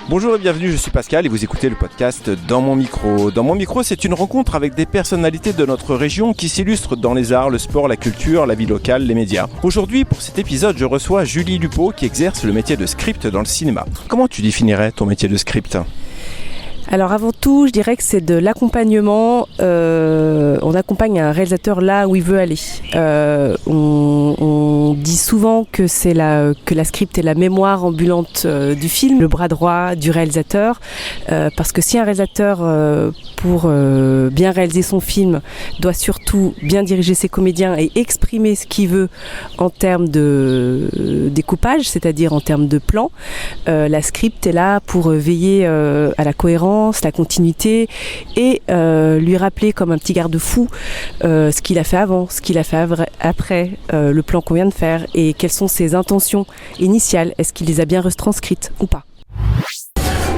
Bonjour et bienvenue, je suis Pascal et vous écoutez le podcast Dans mon micro. Dans mon micro, c'est une rencontre avec des personnalités de notre région qui s'illustrent dans les arts, le sport, la culture, la vie locale, les médias. Aujourd'hui, pour cet épisode, je reçois Julie Lupeau qui exerce le métier de script dans le cinéma. Comment tu définirais ton métier de script ? Alors avant tout, je dirais que c'est de l'accompagnement. On accompagne un réalisateur là où il veut aller. On dit souvent que que la script est la mémoire ambulante du film, le bras droit du réalisateur. Parce que si un réalisateur, pour bien réaliser son film, doit surtout bien diriger ses comédiens et exprimer ce qu'il veut en termes de découpage, c'est-à-dire en termes de plan, la script est là pour veiller à la cohérence, la continuité et lui rappeler comme un petit garde-fou ce qu'il a fait avant, ce qu'il a fait après, le plan qu'on vient de faire et quelles sont ses intentions initiales, est-ce qu'il les a bien retranscrites ou pas.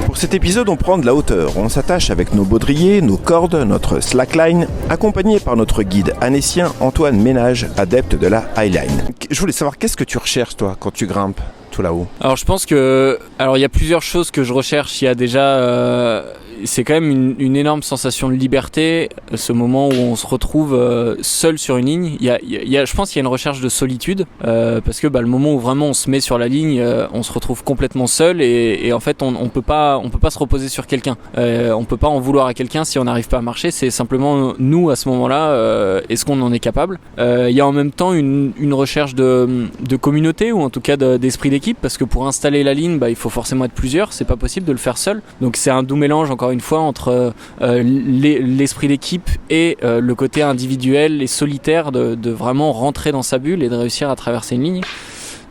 Pour cet épisode, on prend de la hauteur. On s'attache avec nos baudriers, nos cordes, notre slackline, accompagné par notre guide annécien Antoine Ménage, adepte de la highline. Je voulais savoir, qu'est-ce que tu recherches toi quand tu grimpes tout là-haut ? Alors je pense que, il y a plusieurs choses que je recherche. Il y a déjà, c'est quand même une énorme sensation de liberté, ce moment où on se retrouve seul sur une ligne. Je pense qu'il y a une recherche de solitude, parce que le moment où vraiment on se met sur la ligne, on se retrouve complètement seul et en fait on peut pas se reposer sur quelqu'un. On peut pas en vouloir à quelqu'un si on n'arrive pas à marcher. C'est simplement nous à ce moment-là. Est-ce qu'on en est capable ? Il y a en même temps une recherche de communauté ou en tout cas d'esprit d'équipe, parce que pour installer la ligne, il faut forcément être plusieurs. C'est pas possible de le faire seul. Donc c'est un doux mélange encore une fois entre l'esprit d'équipe et le côté individuel et solitaire de vraiment rentrer dans sa bulle et de réussir à traverser une ligne.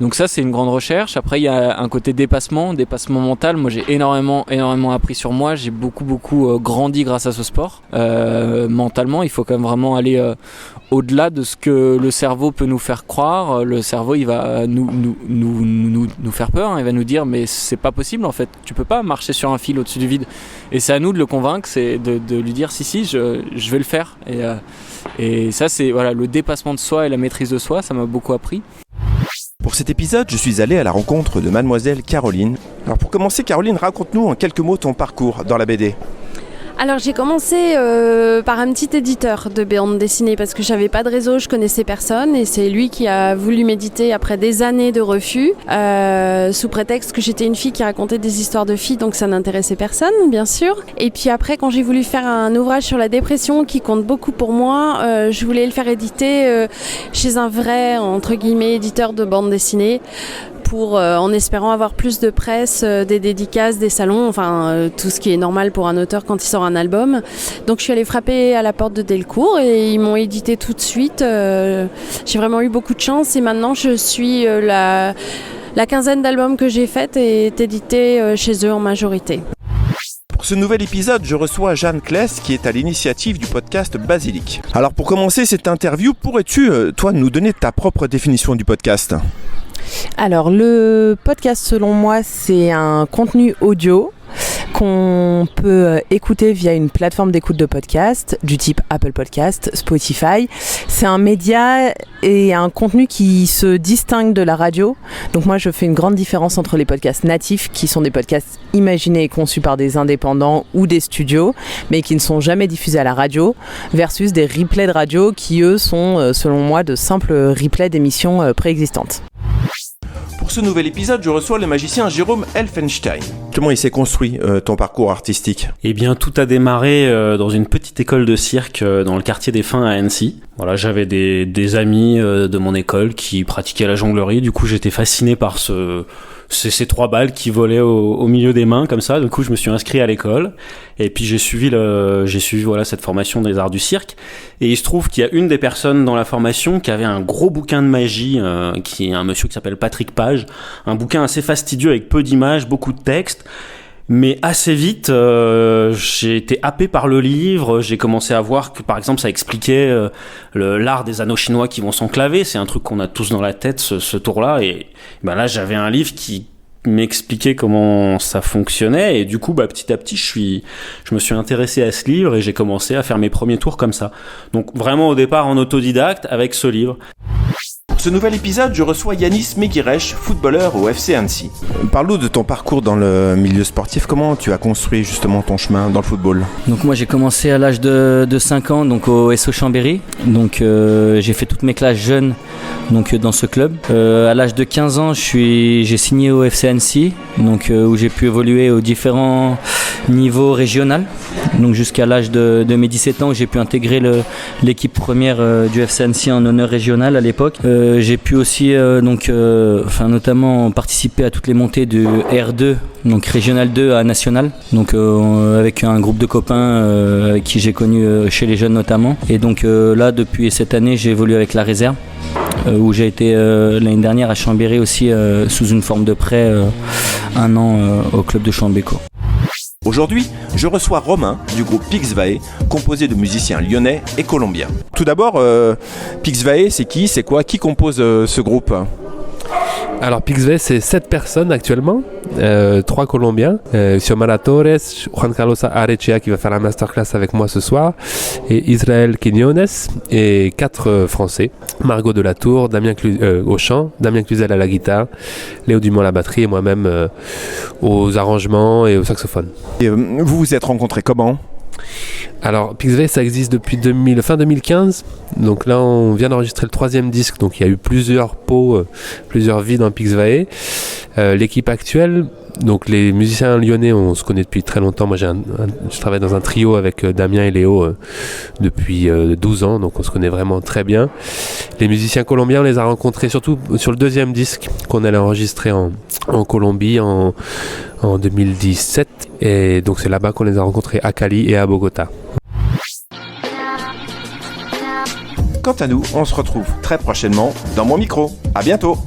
Donc ça, c'est une grande recherche. Après, il y a un côté dépassement mental. Moi, j'ai énormément appris sur moi. J'ai beaucoup grandi grâce à ce sport. Mentalement, il faut quand même vraiment aller au-delà de ce que le cerveau peut nous faire croire. Le cerveau, il va nous faire peur. Il va nous dire, mais c'est pas possible en fait. Tu peux pas marcher sur un fil au-dessus du vide. Et c'est à nous de le convaincre, c'est de lui dire, si, je vais le faire. Et ça, c'est le dépassement de soi et la maîtrise de soi. Ça m'a beaucoup appris. Pour cet épisode, je suis allé à la rencontre de mademoiselle Caroline. Alors pour commencer, Caroline, raconte-nous en quelques mots ton parcours dans la BD. Alors j'ai commencé par un petit éditeur de bande dessinée parce que j'avais pas de réseau, je connaissais personne et c'est lui qui a voulu m'éditer après des années de refus sous prétexte que j'étais une fille qui racontait des histoires de filles, donc ça n'intéressait personne bien sûr. Et puis après quand j'ai voulu faire un ouvrage sur la dépression qui compte beaucoup pour moi, je voulais le faire éditer chez un vrai entre guillemets éditeur de bande dessinée. En espérant avoir plus de presse, des dédicaces, des salons, tout ce qui est normal pour un auteur quand il sort un album. Donc je suis allée frapper à la porte de Delcourt et ils m'ont édité tout de suite. J'ai vraiment eu beaucoup de chance et maintenant je suis la quinzaine d'albums que j'ai faites est édité chez eux en majorité. Pour ce nouvel épisode, je reçois Jeanne Kless qui est à l'initiative du podcast Basilic. Alors pour commencer cette interview, pourrais-tu, toi, nous donner ta propre définition du podcast ? Alors le podcast selon moi c'est un contenu audio qu'on peut écouter via une plateforme d'écoute de podcast du type Apple Podcast, Spotify. C'est un média et un contenu qui se distingue de la radio. Donc moi je fais une grande différence entre les podcasts natifs qui sont des podcasts imaginés et conçus par des indépendants ou des studios mais qui ne sont jamais diffusés à la radio versus des replays de radio qui eux sont selon moi de simples replays d'émissions préexistantes. Pour ce nouvel épisode, je reçois le magicien Jérôme Elfenstein. Comment il s'est construit ton parcours artistique ? Eh bien, tout a démarré dans une petite école de cirque dans le quartier des Fins à Annecy. Voilà, j'avais des amis de mon école qui pratiquaient la jonglerie. Du coup, j'étais fasciné par ces trois balles qui volaient au milieu des mains comme ça. Du coup, je me suis inscrit à l'école et puis j'ai suivi cette formation des arts du cirque. Et il se trouve qu'il y a une des personnes dans la formation qui avait un gros bouquin de magie, qui est un monsieur qui s'appelle Patrick Page, un bouquin assez fastidieux avec peu d'images, beaucoup de textes. Mais assez vite, j'ai été happé par le livre. J'ai commencé à voir que, par exemple, ça expliquait l'art des anneaux chinois qui vont s'enclaver. C'est un truc qu'on a tous dans la tête, ce tour-là. Et là, j'avais un livre qui m'expliquait comment ça fonctionnait. Et du coup, petit à petit, je me suis intéressé à ce livre et j'ai commencé à faire mes premiers tours comme ça. Donc, vraiment, au départ, en autodidacte, avec ce livre. ce nouvel épisode, je reçois Yanis Meguirech, footballeur au FC Annecy. Parle-nous de ton parcours dans le milieu sportif. Comment tu as construit justement ton chemin dans le football ? Donc moi j'ai commencé à l'âge de 5 ans donc au SO Chambéry. Donc j'ai fait toutes mes classes jeunes donc dans ce club. À l'âge de 15 ans, j'ai signé au FC Annecy donc où j'ai pu évoluer aux différents niveaux régionaux. Donc jusqu'à l'âge de mes 17 ans où j'ai pu intégrer l'équipe première du FC Annecy en honneur régional à l'époque. J'ai pu aussi notamment participer à toutes les montées du R2 donc régional 2 à national donc avec un groupe de copains avec qui j'ai connu chez les jeunes notamment. Et donc là depuis cette année j'ai évolué avec la réserve où j'ai été l'année dernière à Chambéry aussi sous une forme de prêt 1 an au club de Chambéco. Aujourd'hui, je reçois Romain du groupe Pixvae, composé de musiciens lyonnais et colombiens. Tout d'abord, Pixvae, c'est qui ? C'est quoi ? Qui compose ce groupe ? Alors Pixvae, c'est 7 personnes actuellement, 3 Colombiens, Xiomara Torres, Juan Carlos Arechea qui va faire la masterclass avec moi ce soir, et Israël Quinones, et 4 Français, Margot Delatour, Damien au chant, Damien Cluzel à la guitare, Léo Dumont à la batterie et moi-même aux arrangements et au saxophone. Et vous vous êtes rencontrés comment ? Alors Pixvae ça existe depuis fin 2015, donc là on vient d'enregistrer le 3e disque, donc il y a eu plusieurs pots, plusieurs vies dans Pixvae. L'équipe actuelle, donc les musiciens lyonnais on se connaît depuis très longtemps, moi je travaille dans un trio avec Damien et Léo depuis 12 ans, donc on se connaît vraiment très bien. Les musiciens colombiens on les a rencontrés surtout sur le 2e disque qu'on allait enregistrer en Colombie en 2017 et donc c'est là-bas qu'on les a rencontrés à Cali et à Bogota. Quant à nous, on se retrouve très prochainement dans mon micro. À bientôt.